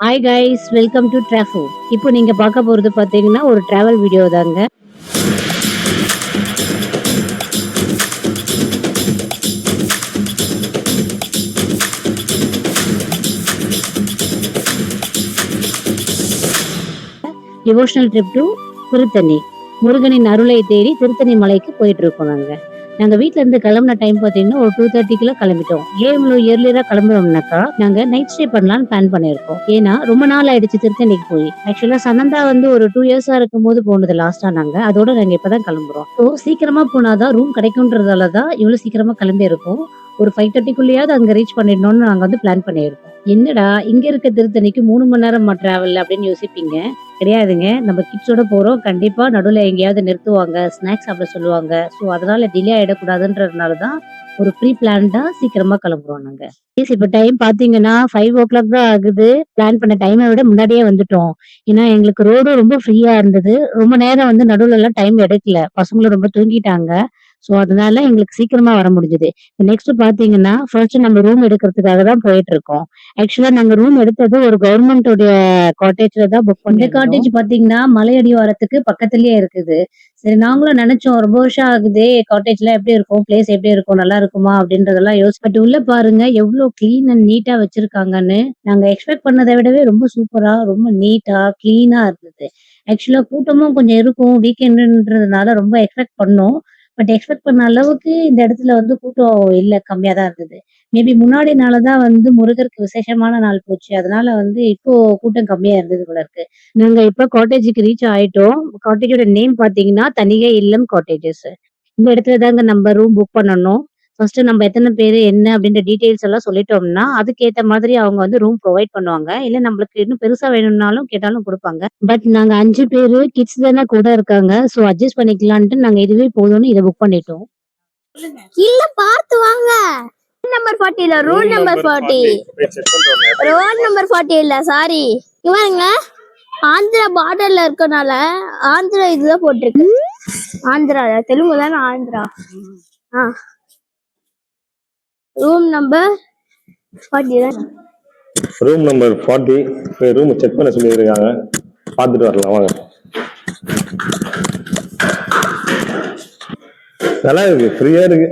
Hi guys, welcome to ட்ராஃபோ. இப்போ நீங்க பார்க்க போறது பார்த்தீங்கன்னா ஒரு டிராவல் வீடியோ தாங்க. Devotional trip to Tiruttani. முருகனின் அருளை தேடி திருத்தணி மலைக்கு போயிட்டு இருக்கோம் நாங்க வீட்ல இருந்து கிளம்புன டைம் பாத்தீங்கன்னா ஒரு 2:30 கிளம்பிட்டோம். ஏன் இவ்வளவு இயர்லியரா கிளம்புறோம்னாக்கா நாங்க நைட் ஸ்டே பண்ணலாம்னு பிளான் பண்ணிருக்கோம். ஏன்னா ரொம்ப நாள் ஆயிடுச்சு திருத்தணிக்கு போய். ஆக்சுவலா சனந்தா வந்து ஒரு 2 இயர்ஸா இருக்கும் போது போனது லாஸ்டா நாங்க. அதோட நாங்க இப்பதான் கிளம்புறோம். ஸோ சீக்கிரமா போனாதான் ரூம் கிடைக்கும்ன்றதாலதான் இவ்வளவு சீக்கிரமா கிளம்பி இருக்கோம். ஒரு 5:30க்குள்ளேயாவது அங்க ரீச் பண்ணிடணும்னு நாங்க வந்து பிளான் பண்ணியிருக்கோம். என்னடா இங்க இருக்க திருத்தணிக்கு 3 மணி நேரமா டிராவல் அப்படின்னு யோசிப்பீங்க. கிடையாதுங்க. நம்ம கிட்ஸோட போறோம். கண்டிப்பா நடுவுல எங்கேயாவது நிறுத்துவாங்க, ஸ்நாக்ஸ் சாப்பிட சொல்லுவாங்க. ஸோ அதனால டிலே ஆயிடக்கூடாதுன்றதுனால தான் ஒரு ப்ரீ பிளான்டா சீக்கிரமா கிளம்புறோம் நாங்க. இப்ப டைம் பாத்தீங்கன்னா 5:00 தான் ஆகுது. பிளான் பண்ண டைமை விட முன்னாடியே வந்துட்டோம். ஏன்னா எங்களுக்கு ரோடும் ரொம்ப ஃப்ரீயா இருந்தது. ரொம்ப நேரம் வந்து நடுவுல எல்லாம் டைம் எடுக்கல. பசங்களும் ரொம்ப தூங்கிட்டாங்க. ஸோ அதனால எங்களுக்கு சீக்கிரமா வர முடிஞ்சது. நெக்ஸ்ட் பாத்தீங்கன்னா ஃபர்ஸ்ட் நம்ம ரூம் எடுக்கிறதுக்காக தான் போயிட்டு இருக்கோம். ஆக்சுவலா நாங்க ரூம் எடுத்தது ஒரு கவர்மெண்ட் உடைய காட்டேஜ்ல தான் புக் பண்ணி. இந்த காட்டேஜ் பாத்தீங்கன்னா மலையடிவாரத்துக்கு பக்கத்துலயே இருக்குது. சரி நாங்களும் நினைச்சோம் ரொம்ப வருஷம் ஆகுதே, காட்டேஜ்ல எப்படி இருக்கும், பிளேஸ் எப்படி இருக்கும், நல்லா இருக்குமா அப்படின்றதெல்லாம் யோசிப்பட்டு உள்ள பாருங்க எவ்வளவு கிளீன் அண்ட் நீட்டா வச்சிருக்காங்கன்னு. நாங்க எக்ஸ்பெக்ட் பண்ணதை விடவே ரொம்ப சூப்பரா, ரொம்ப நீட்டா, கிளீனா இருந்தது. ஆக்சுவலா கூட்டமும் கொஞ்சம் இருக்கும் வீக்கெண்டுன்றதுனால ரொம்ப எக்ஸ்பெக்ட் பண்ணோம். பட் எக்ஸ்பெக்ட் பண்ண அளவுக்கு இந்த இடத்துல வந்து கூட்டம் இல்ல, கம்மியா தான் இருந்தது. மேபி முன்னாடி நாளதான் வந்து முருகருக்கு விசேஷமான நாள் போச்சு. அதனால வந்து இப்போ கூட்டம் கம்மியா இருந்தது போல இருக்கு. நாங்க இப்ப காட்டேஜுக்கு ரீச் ஆயிட்டோம். காட்டேஜோட நேம் பாத்தீங்கன்னா தனிகை இல்லம் காட்டேஜஸ். இந்த இடத்துல தாங்க நம்ம ரூம் புக் பண்ணணும். ஃபர்ஸ்ட் நம்ம எத்தனை பேரு என்ன அப்படின்ற டீடைல்ஸ் எல்லாம் சொல்லிட்டோம்னா அதுக்கேத்த மாதிரி அவங்க வந்து ரூம் ப்ரொவைட் பண்ணுவாங்க. இல்ல நம்மளுக்கு இன்னும் பெருசா வேணும்னாலும் கேட்டாலும் கொடுப்பாங்க. பட் நாங்க 5 பேரு கிட்ஸ் தானே கூட இருக்காங்க. ஸோ அட்ஜஸ்ட் பண்ணிக்கலான்ட்டு நாங்க இதுவே போதும்னு இதை புக் பண்ணிட்டோம். இல்ல பார்த்து வாங்க. நம்பர் 40 இல்ல, ரூல் நம்பர் 40. ரோல் நம்பர் 40 இல்ல, சாரி. இவங்க ஆந்திரா பார்டர்ல இருக்கனால ஆந்திரா இதுதான் போட்டிருக்கு. ஆந்திரா தெலுங்கு தானே, ஆந்திரா. ரூம் நம்பர் 40 தான். ரூம் நம்பர் 40 போய் ரூம் செக் பண்ண சொல்லியிருக்காங்க. பார்த்துட்டு வரலாம் வாங்க. நல்லா இருக்கு, ஃப்ரீயா இருக்கு.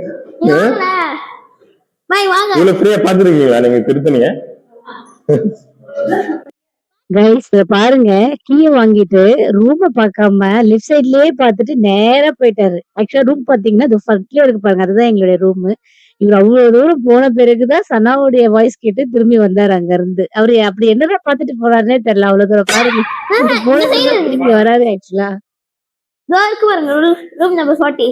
இவ்வளவு ஃப்ரீயா பாத்துருக்கீங்களா நீங்க திருத்தணிய? கைஸ் பாருங்க, கீயை வாங்கிட்டு ரூம பார்க்காம லெஃப்ட் சைட்லயே பார்த்துட்டு நேரா போயிட்டாரு. ஆக்சுவலா ரூம் பாத்தீங்கன்னா இது ஃபர்ஸ்ட்லயே இருக்கு பாருங்க, அதுதான் எங்களுடைய ரூம். இவர் அவ்வளவு தூரம் போன பிறகுதான் சனாவுடைய வாய்ஸ் கேட்டு திரும்பி வந்தாரு அங்க இருந்து. அவரு அப்படி என்னதான் பாத்துட்டு போறாருன்னே தெரியல. அவ்வளவு தூரம் பாருங்க, திரும்பி வராது. ஆக்சுவலா இருக்கு பாருங்க ரூம் நம்பர் 40.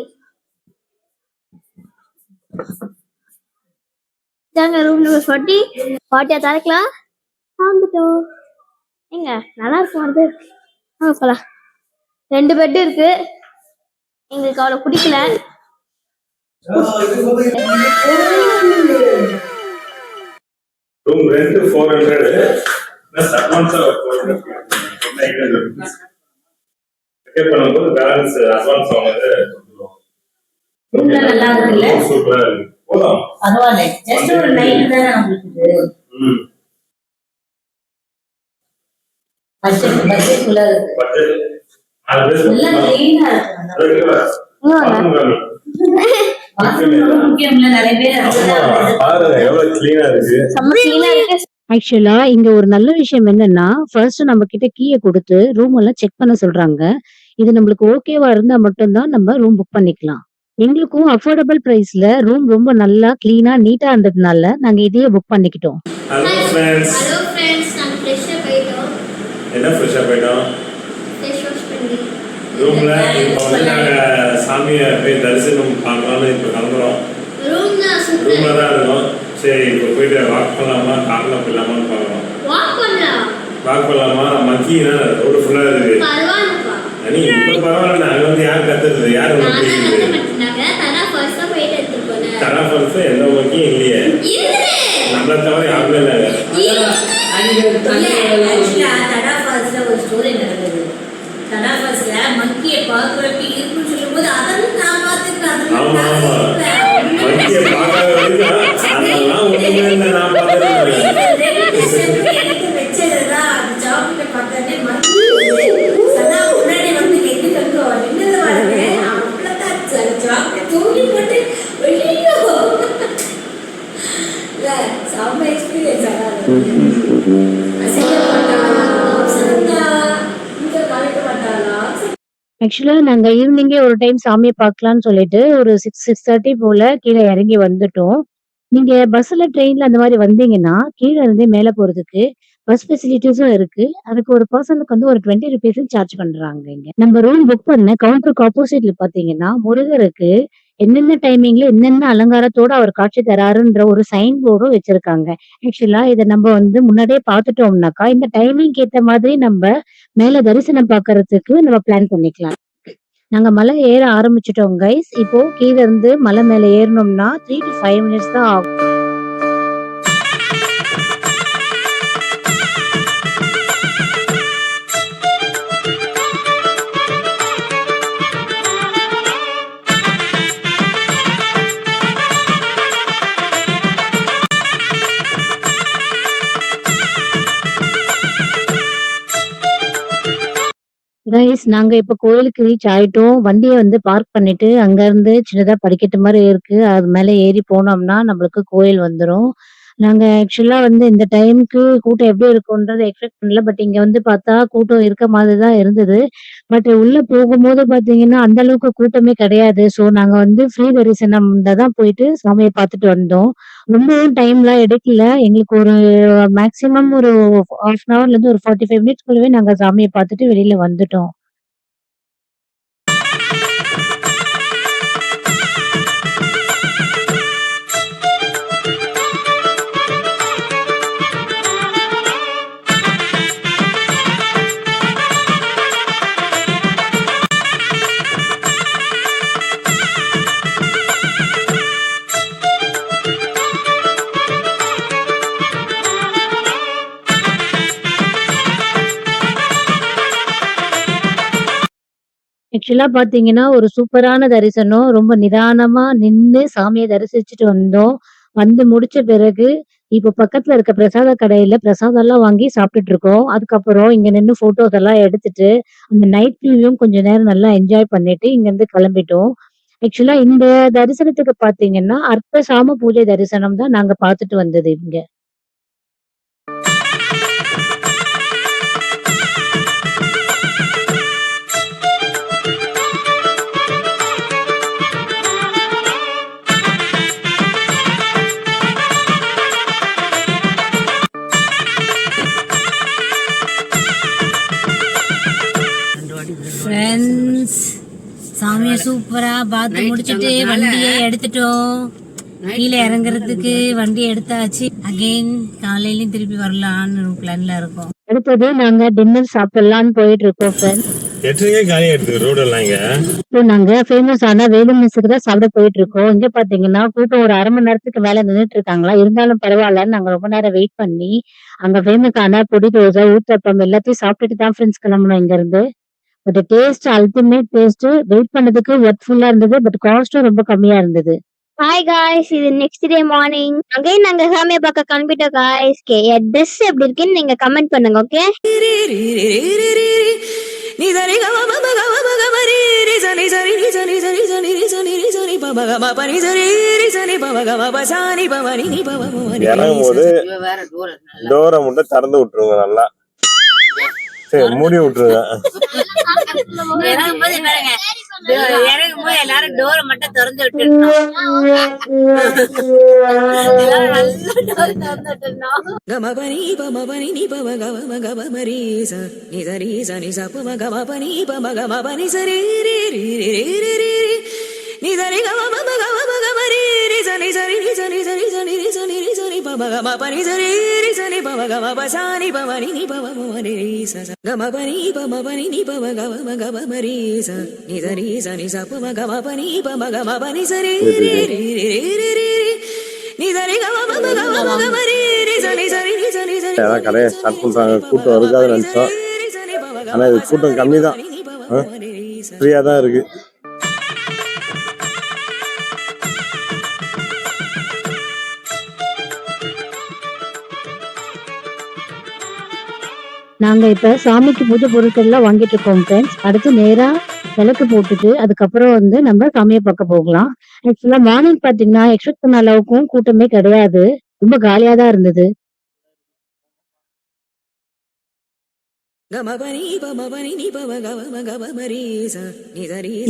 Room number 40 40 தரக்கலாம். வந்துட்டோம். எங்க நல்லா இருக்கும். போலாம். 2 பெட் இருக்கு. எங்களுக்கு அவ்வளவு பிடிக்கல. ரூம் ரெண்ட் 400 பிளஸ் அட்வான்ஸ் 400 பே பண்ணும்போது பேலன்ஸ் அட்வான்ஸ் வாங்குறது கொடுத்துருவோம். நல்லா இருக்குல்ல, சூப்பரா இருக்கு. போலாம், பரவாயில்லை. ஜஸ்ட் ஒரு நைட் தானே உங்களுக்கு. பட்ஜெட்குள்ள இருக்கு. பட்ஜெட் எல்லாம் கிளீனா இருக்கு. முக்கியம்ல, நிறைய பேர் பாருங்க எவ்வளவு கிளீனா இருக்கு. ஆக்சுவலா இங்க ஒரு நல்ல விஷயம் என்னன்னா, ஃபர்ஸ்ட் நம்ம கிட்ட கீயை கொடுத்து ரூம் எல்லாம் செக் பண்ண சொல்றாங்க. இது நம்மளுக்கு ஓகேவா இருந்தா மட்டும்தான் நம்ம ரூம் புக் பண்ணிக்கலாம். எங்களுக்கும் அஃபோர்டபிள் பிரைஸ்ல ரூம் ரொம்ப நல்லா கிளீனா நீட்டா இருந்ததுனால நாங்க இதையே புக் பண்ணிக்கிட்டோம். Hello friends. நாங்க ஃப்ரெஷ்ஷா போயிட்டோம். என்ன ஃப்ரெஷ்ஷா போயிட்டோம்? ஃபேஸ் வாஷ் பண்ணி ரூம்ல இப்போ வந்து நாங்க சாமியை போய் தரிசனம் பண்ணலாம்னு இப்போ கிளம்புறோம். ரூம்ல தான் இருக்கோம். சரி இப்போ போயிட்டு வாக் பண்ணலாமா, கார்ல போயிடலாமான்னு பார்க்குறோம். வாக் பண்ணலாமா? மக்கினா ரோடு ஃபுல்லா இருக்கு. பரவாயில்லப்பா. நீ இப்போ பரவாயில்ல. அங்கே வந்து யார் கத்துறது, யார் வந்து தரா ஃபர்ஸ்ட் எந்த மக்கியும் இல்லையே. நம்மளை தவிர யாருமே இல்லைங்க. ஒரு ஸ்டோரி நடந்தது. தடாஃபாஸ்ல மங்கியை பார்க்குறப்ப இருக்குன்னு சொல்லும் போது அதெல்லாம் நான் பார்த்துருக்கேன். ஆமா ஆமா, மக்கியை பார்க்காத வரைக்கும் அதெல்லாம் ஒண்ணுமே இல்லை. நான் பார்த்தது எடுத்து வச்சதுதான் ஆக்சுவலா நாங்க ஈவினிங்கே ஒரு டைம் சாமிய பார்க்கலான்னு சொல்லிட்டு ஒரு 6:30 போல கீழ இறங்கி வந்துட்டோம். நீங்க பஸ்ல, ட்ரெயின்ல அந்த மாரி வந்தீங்கன்னா, கீழ இருந்து மேல போறதுக்கு பஸ் ஃபெசிலிட்டீஸும் இருக்கு. அதுக்கு ஒரு பெர்சனுக்கு வந்து ஒரு ₹20 சார்ஜ் பண்றாங்க இங்க. நம்ம ரூம் புக் பண்ண கவுண்டருக்கு ஆப்போசிட்ல பார்த்தீங்கன்னா, முருகருக்கு என்னென்ன டைமிங்ல என்னென்ன அலங்காரத்தோட அவர் காட்சி தராருன்ற ஒரு சைன் போர்டும் வச்சிருக்காங்க. ஆக்சுவலா இத நம்ம வந்து முன்னாடியே பார்த்துட்டோம்னாக்கா, இந்த டைமிங்க்கு ஏத்த மாதிரி நம்ப மேல தரிசனம் பார்க்கறதுக்கு நம்ம பிளான் பண்ணிக்கலாம். நாங்க மலை ஏற ஆரம்பிச்சுட்டோம் கைஸ். இப்போ கீழ இருந்து மலை மேல ஏறணும்னா 3 to 5 மினிட்ஸ் தான் ஆகும். கைஸ் நாங்க இப்ப கோயிலுக்கு ரீச் ஆயிட்டோம். வண்டிய வந்து பார்க் பண்ணிட்டு, அங்க இருந்து சின்னதா படிக்கட்டு மாரி இருக்கு. அது மேல ஏறி போனோம்னா நம்மளுக்கு கோயில் வந்துரும். நாங்க ஆக்சுவலா வந்து இந்த டைம்க்கு கூட்டம் எப்படி இருக்கும்ன்றத எக்ஸ்பெக்ட் பண்ணல. பட் இங்க வந்து பார்த்தா கூட்டம் இருக்க மாதிரி தான் இருந்தது. பட் உள்ள போகும்போது பார்த்தீங்கன்னா, அந்த அளவுக்கு கூட்டமே கிடையாது. ஸோ நாங்க வந்து ஃப்ரீ தரிசனம்ல தான் போயிட்டு சாமிய பார்த்துட்டு வந்தோம். ரொம்பவும் டைம்லாம் எடுக்கல. எங்களுக்கு ஒரு மேக்ஸிமம் ஒரு 1/2 அன் ஹவர்லேருந்து ஒரு 45 மினிட்ஸ்குள்ளவே நாங்க சாமிய பார்த்துட்டு வெளியில வந்துட்டோம். ஆக்சுவலா பார்த்தீங்கன்னா, ஒரு சூப்பரான தரிசனம். ரொம்ப நிதானமா நின்னு சாமிய தரிசிச்சுட்டு வந்தோம். வந்து முடிச்ச பிறகு, இப்போ பக்கத்துல இருக்க பிரசாத கடையில பிரசாதம்லாம் வாங்கி சாப்பிட்டுட்டு இருக்கோம். அதுக்கப்புறம் இங்க நின்னு ஃபோட்டோஸ் எல்லாம் எடுத்துட்டு, அந்த நைட் வியூயும் கொஞ்ச நேரம் நல்லா என்ஜாய் பண்ணிட்டு இங்கருந்து கிளம்பிட்டோம். ஆக்சுவலா இந்த தரிசனத்துக்கு பார்த்தீங்கன்னா, அர்த்த சாம பூஜை தரிசனம் தான் நாங்க பார்த்துட்டு வந்தது இங்க. ஃப்ரெண்ட்ஸ், சாமியை சூப்பரா பார்த்து முடிச்சுட்டு வண்டியை எடுத்துட்டோம். கீழே இறங்குறதுக்கு வண்டி எடுத்தாச்சு. அகைன் காலையிலயும் திருப்பி வரலான்னு பிளான்ல இருக்கோம். அடுத்தது நாங்க டின்னர் சாப்பிடலாம்னு போயிட்டு இருக்கோம் ஃப்ரெண்ட்ஸ். காலியா எடுத்து ரோடு எல்லாம் இங்க. இப்போ நாங்க ஃபேமஸ் ஆன வேலு மெஸ்ஸுக்கு தான் சாப்பிட போயிட்டு இருக்கோம். இங்க பாத்தீங்கன்னா கூட்டம் ஒரு 1/2 மணி நேரத்துக்கு மேல நின்னுட்டு இருக்காங்களா. இருந்தாலும் பரவாயில்லன்னு நாங்க ரொம்ப நேரம் வெயிட் பண்ணி அங்க ஃபேமஸ் ஆன பொடி தோசை, ஊத்தப்பம் எல்லாத்தையும் சாப்பிட்டுட்டு தான் ஃப்ரெண்ட்ஸ் கிளம்பணும் இங்க இருந்து. But taste ultimate taste. Wait பண்ணதுக்கு ஒர்த்ஃபுல்லா இருந்தது. பட் காஸ்டும் ரொம்ப கம்மியா இருந்தது. ஹாய் காய்ஸ், இது நெக்ஸ்ட் டே மார்னிங். அகைன் நாங்க சாமியை பார்க்க கிளம்பிட்டோம் காய்ஸ். என் ட்ரெஸ் எப்படி இருக்குன்னு நீங்க கமெண்ட் பண்ணுங்க. ஓகே, இறங்கும் போது டோரை மட்டும் திறந்து விட்டுருங்க, நல்லா சரி மூடி விட்டுருங்க. இறங்கும் போது பாருங்க, இறங்கும் போது எல்லாரும் டோரை மட்டும் திறந்து விட்டுருந்தோம். கடையை ஸ்டார்ட் பண்றாங்க. கூட்டம் இருக்காது நினைச்சோம், ஆனா இது கூட்டம் கம்மி தான், ஃப்ரீயா தான் இருக்கு. நாங்க இப்ப சாமிக்கு பூஜை பொருட்கள் எல்லாம் வாங்கிட்டு இருக்கோம் ஃப்ரெண்ட்ஸ். அடுத்து நேரா விளக்கு போட்டுட்டு அதுக்கப்புறம் வந்து நம்ம சாமியை பார்க்க போகலாம். ஆக்சுவலா மார்னிங் பாத்தீங்கன்னா எக்ஸ்பெக்ட் பண்ண அளவுக்கும் கூட்டமே கிடையாது. ரொம்ப காலியா தான் இருந்தது.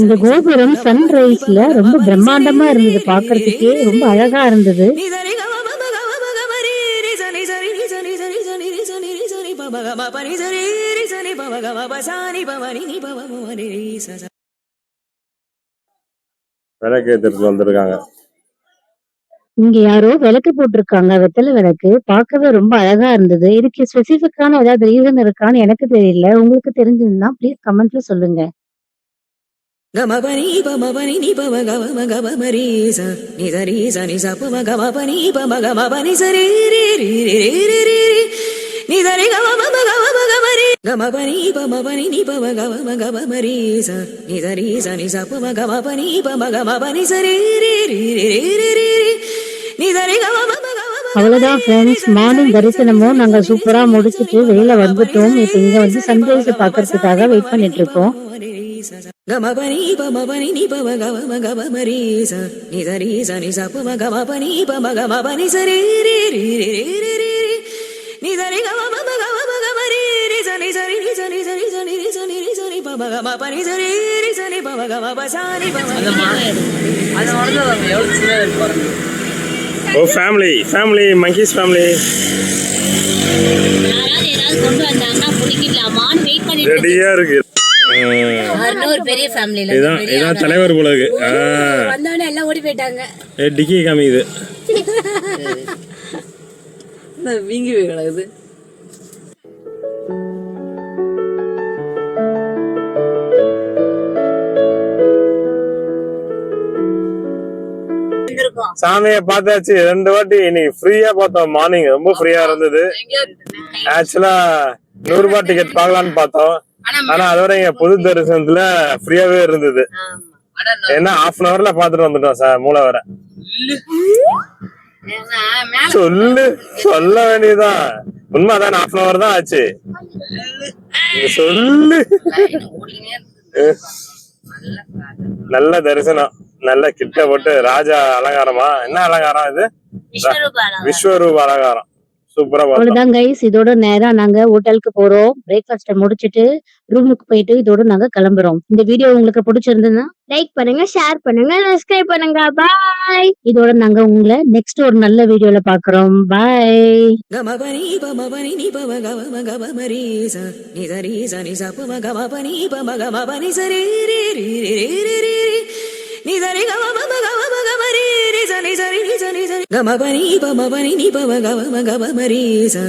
இந்த கோபுரம் சன்ரைஸ்ல ரொம்ப பிரம்மாண்டமா இருந்தது, பாக்குறதுக்கே ரொம்ப அழகா இருந்தது. விளக்கு ஏத்துட்டு வந்திருக்காங்க. இங்க யாரோ விளக்கு போட்டிருக்காங்க, வெத்தலை விளக்கு. பார்க்கவே ரொம்ப அழகா இருந்தது. இதுக்கு ஸ்பெசிபிக்கான ஏதாவது ரீசன் இருக்கான்னு எனக்கு தெரியல. உங்களுக்கு தெரிஞ்சதுன்னா ப்ளீஸ் கமெண்ட்ல சொல்லுங்க. அவ்வளவுதான் ஃப்ரெண்ட்ஸ், மார்னிங் தரிசனமும் நாங்க சூப்பரா முடிச்சிட்டு வெளியில வந்துட்டோம். இப்ப இங்க வந்து சன்ரைஸ் பாக்குறதுக்காக வெயிட் பண்ணிட்டு இருக்கோம். ஓ ஃபேமிலி monkeys ஃபேமிலி யாராவது ஏதாவது கொண்டு வந்தாங்கன்னா பிடிக்கலாமான்னு வெயிட் பண்ணிட்டு ரெடியா இருக்கு. ஒரு பெரிய ஃபேமிலில இதான் தலைவர் போல இருக்கு. வந்தவனே எல்லாம் ஓடி போயிட்டாங்க. டிக்கி காமிக்குது. வீங்கி போய் கிடக்குது. சாமியை பார்த்தாச்சு 2 வாட்டி. இன்னைக்கு ஃப்ரீயா பார்த்தோம். மார்னிங் ரொம்ப ஃப்ரீயா இருந்தது. ஆக்சுவலா 100 ரூபாய் டிக்கெட் பார்க்கலான்னு பார்த்தோம். ஆனா அதோட இங்க பொது தரிசனத்துல ஃப்ரீயாவே இருந்தது. ஏன்னா 1/2 hourல பாத்துட்டு வந்துட்டோம் சார். மூளை வர சொல்ல வேண்டியதுதான். உண்மைதான், 1/2 hour தான் ஆச்சு. சொல்லு. நல்ல தரிசனம், நல்ல கிட்ட போட்டு ராஜா அலங்காரமா. என்ன அலங்காரம் இது? விஸ்வரூப அலங்காரம். சூப்பரா. அவ்வளவுதான் கைஸ், இதோட நேரா நாங்க ஹோட்டலுக்கு போறோம். பிரேக்ஃபாஸ்ட் முடிச்சிட்டு ரூமுக்கு போயிட்டு இதோட நாங்க கிளம்புறோம். இந்த வீடியோ உங்களுக்கு பிடிச்சிருந்ததுன்னா லைக் பண்ணுங்க, ஷேர் பண்ணுங்க, சப்ஸ்கிரைப் பண்ணுங்க. பாய். இதோட நாங்க உங்களை நெக்ஸ்ட் ஒரு நல்ல வீடியோல பாக்குறோம். பாய்.